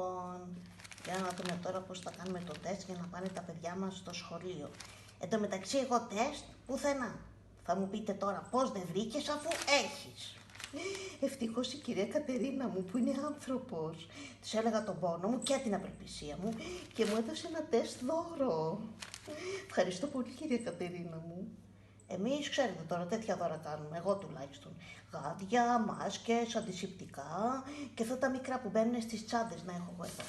Λοιπόν, για να δούμε τώρα πώς θα κάνουμε το τεστ για να πάνε τα παιδιά μας στο σχολείο. Εν τω μεταξύ, εγώ τεστ πουθενά. Θα μου πείτε τώρα πώς δεν βρήκες αφού έχεις. Ευτυχώς η κυρία Κατερίνα μου που είναι άνθρωπος, της έλεγα τον πόνο μου και την απελπισία μου και μου έδωσε ένα τεστ δώρο. Ευχαριστώ πολύ κυρία Κατερίνα μου. Εμείς ξέρετε τώρα τέτοια δώρα κάνουμε, εγώ τουλάχιστον. Γάντια, μάσκες, αντισηπτικά και αυτά τα μικρά που μπαίνουν στις τσάντες να έχω εγώ εδώ.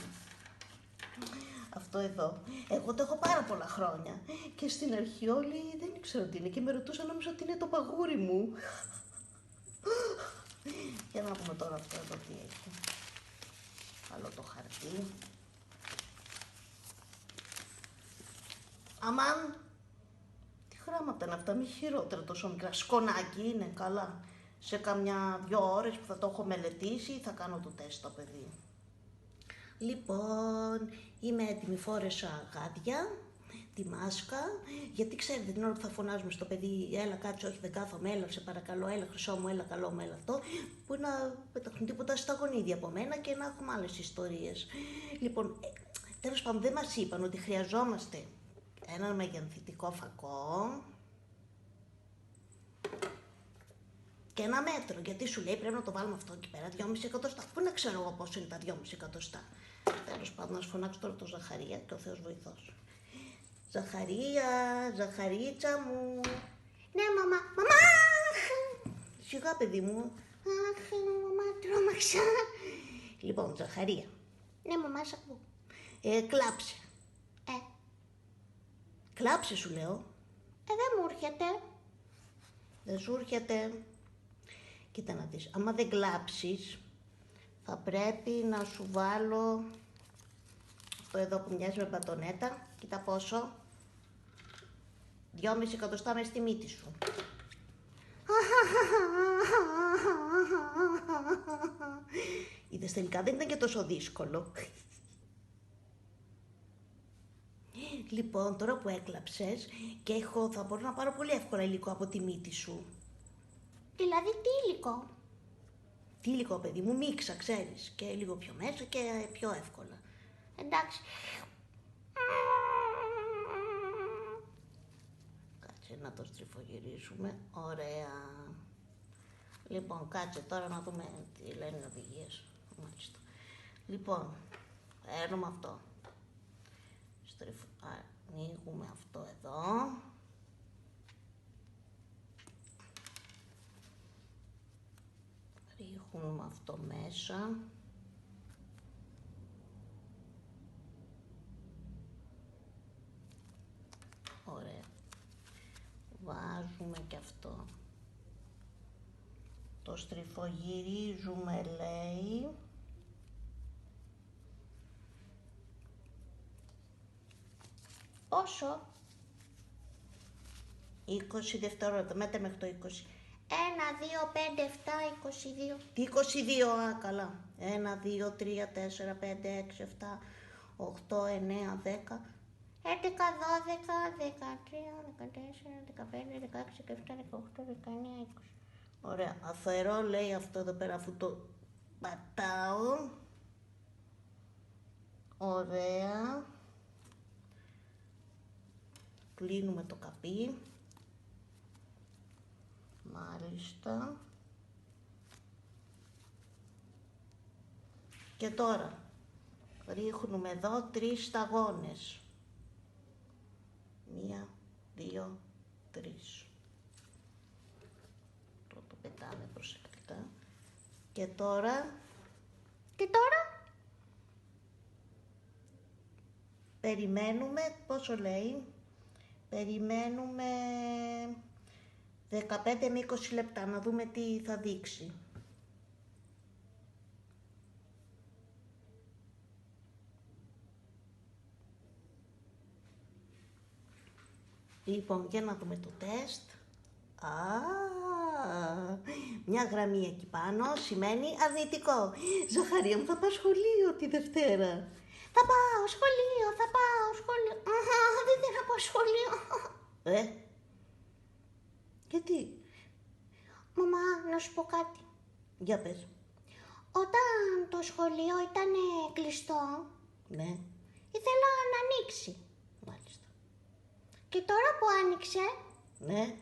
Αυτό εδώ. Εγώ το έχω πάρα πολλά χρόνια και στην αρχή όλοι δεν ήξερα τι είναι και με ρωτούσαν νόμιζα ότι είναι το παγούρι μου. Για να πούμε τώρα αυτό εδώ τι έχει. Βάλω το χαρτί. Αμάν! Τι γράμματα είναι αυτά, μη χειρότερα τόσο μικρά. Σκονάκι είναι, καλά. Σε καμιά 2 ώρες που θα το έχω μελετήσει θα κάνω το τεστ στο παιδί. Λοιπόν, είμαι έτοιμη, φόρεσα γάντια, τη μάσκα, γιατί ξέρετε την ώρα που θα φωνάζουμε στο παιδί, έλα κάτσε, όχι δεν κάθομαι, έλα σε παρακαλώ, έλα χρυσό μου, έλα καλό μου, έλα αυτό, που να πεταχτούν τίποτα στα γονίδια από μένα και να έχουμε άλλες ιστορίες. Λοιπόν, τέλος πάντων δεν μας είπαν ότι χρειαζόμαστε έναν μεγενθητικό φακό και ένα μέτρο, γιατί σου λέει πρέπει να το βάλουμε αυτό εκεί πέρα, 2,5 εκατοστά. Πού να ξέρω εγώ πόσο είναι τα 2,5 εκατοστά. Τέλος πάντων, να σου φωνάξω τώρα το Ζαχαρία και ο Θεός βοηθός. Ζαχαρία, Ζαχαρίτσα μου. Ναι, μαμά, μαμά! Σιγά, παιδί μου. Αχ, μαμά, τρόμαξα. Λοιπόν, Ζαχαρία. Ναι, μαμά, σ' ακούω. Κλάψε. Κλάψε, σου λέω. Δεν μου έρχεται. Δεν σου έρχεται. Κοίτα να δεις, άμα δεν κλάψεις, θα πρέπει να σου βάλω αυτό εδώ που μοιάζει με μπατονέτα. Κοίτα πόσο. 2,5 εκατοστά μες στη μύτη σου. Είδες, τελικά δεν ήταν και τόσο δύσκολο. Λοιπόν, τώρα που έκλαψες και θα μπορώ να πάρω πολύ εύκολα υλικό από τη μύτη σου. Δηλαδή τι υλικό? Τι υλικό, παιδί μου, μίξα, ξέρεις, και λίγο πιο μέσα και πιο εύκολα. Εντάξει. Κάτσε να το στριφογυρίσουμε, ωραία. Λοιπόν, κάτσε τώρα να δούμε τι λένε οι οδηγίες. Μάλιστα. Λοιπόν, παίρνουμε αυτό. Ανοίγουμε αυτό εδώ. Ρίχνουμε αυτό μέσα. Ωραία. Βάζουμε και αυτό. Το στριφογυρίζουμε, λέει. Πόσο? 20 δευτερόλεπτα, μέτρε μέχρι το 20. 1, 2, 5, 7, 22. Τι 22, καλά. 1, 2, 3, 4, 5, 6, 7, 8, 9, 10. 11, 12, 13, 14, 15, 16, 17, 18, 19, 20. Ωραία, αφαιρώ, λέει αυτό εδώ πέρα αφού το πατάω. Ωραία. Κλείνουμε το καπί. Μάλιστα. Και τώρα ρίχνουμε εδώ 3 σταγόνες. 1, 2, 3. Το πετάμε προσεκτικά. Και τώρα... Τι τώρα? Περιμένουμε, πόσο λέει, περιμένουμε 15 με 20 λεπτά να δούμε τι θα δείξει. Λοιπόν, για να δούμε το τεστ. Μια γραμμή εκεί πάνω σημαίνει αρνητικό. Ζαχαρία μου, θα πάω σχολείο τη Δευτέρα. Θα πάω σχολείο, θα πάω σχολείο. Δεν θέλω να πάω σχολείο. Γιατί? Μαμά, να σου πω κάτι. Για πες. Όταν το σχολείο ήταν κλειστό, Ναι, Ήθελα να ανοίξει. μάλιστα. Και τώρα που άνοιξε, Ναι,